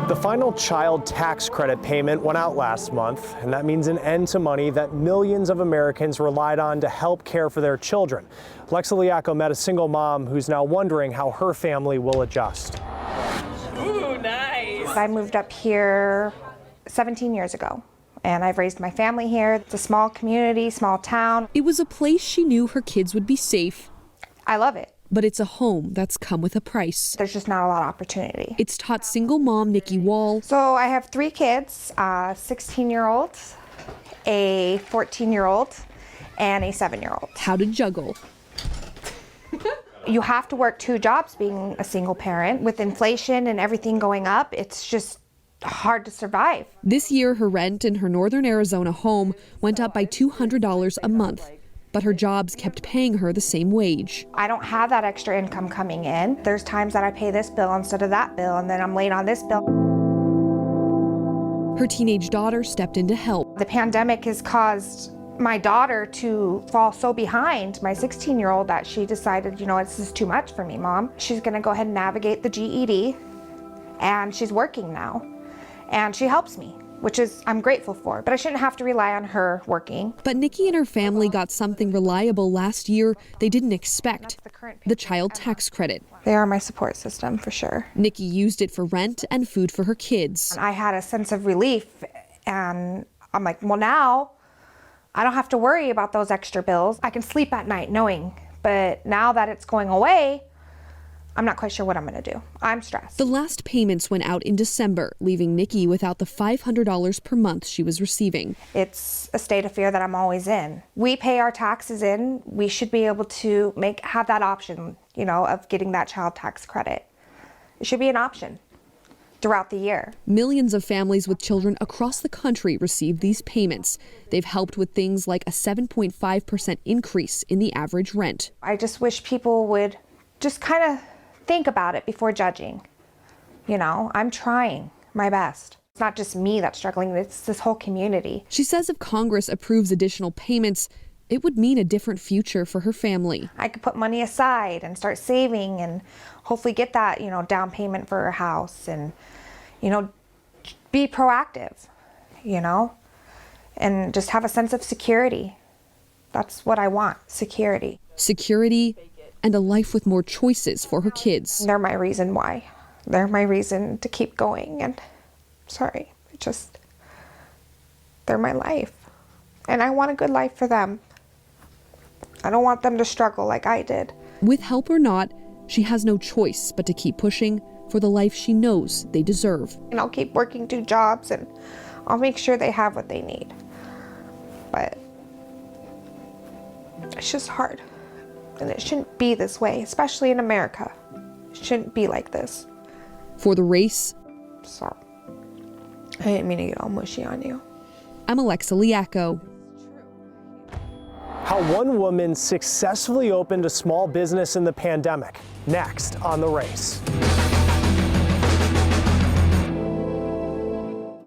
The final child tax credit payment went out last month, and that means an end to money that millions of Americans relied on to help care for their children. Alexa Liacco met a single mom who's now wondering how her family will adjust. Ooh, nice. I moved up here 17 years ago, and I've raised my family here. It's a small community, small town. It was a place she knew her kids would be safe. I love it. But it's a home that's come with a price. There's just not a lot of opportunity. It's taught single mom Nikki Wall. So I have 3 kids, a 16-year-old, a 14-year-old, and a 7-year-old. How to juggle. You have to work 2 jobs being a single parent. With inflation and everything going up, it's just hard to survive. This year, her rent in her northern Arizona home went up by $200 a month. But her jobs kept paying her the same wage. I don't have that extra income coming in. There's times that I pay this bill instead of that bill, and then I'm late on this bill. Her teenage daughter stepped in to help. The pandemic has caused my daughter to fall so behind, my 16-year-old, that she decided, you know, this is too much for me, Mom. She's gonna go ahead and navigate the GED, and she's working now, and she helps me, which is I'm grateful for, but I shouldn't have to rely on her working. But Nikki and her family got something reliable last year they didn't expect, the child tax credit. They are my support system for sure. Nikki used it for rent and food for her kids. I had a sense of relief, and I'm like, well, now I don't have to worry about those extra bills. I can sleep at night knowing, but now that it's going away, I'm not quite sure what I'm gonna do. I'm stressed. The last payments went out in December, leaving Nikki without the $500 per month she was receiving. It's a state of fear that I'm always in. We pay our taxes in. We should be able to have that option, you know, of getting that child tax credit. It should be an option throughout the year. Millions of families with children across the country receive these payments. They've helped with things like a 7.5% increase in the average rent. I just wish people would just kind of think about it before judging. You know, I'm trying my best. It's not just me that's struggling, it's this whole community. She says if Congress approves additional payments, it would mean a different future for her family. I could put money aside and start saving and hopefully get that, you know, down payment for a house and, you know, be proactive, you know, and just have a sense of security. That's what I want, security. Security and a life with more choices for her kids. They're my reason why. They're my reason to keep going, and sorry, they're my life. And I want a good life for them. I don't want them to struggle like I did. With help or not, she has no choice but to keep pushing for the life she knows they deserve. And I'll keep working 2 jobs, and I'll make sure they have what they need. But it's just hard. And it shouldn't be this way, especially in America. It shouldn't be like this. For The Race, So, I didn't mean to get all mushy on you. I'm Alexa Liacco. How one woman successfully opened a small business in the pandemic. Next on The Race.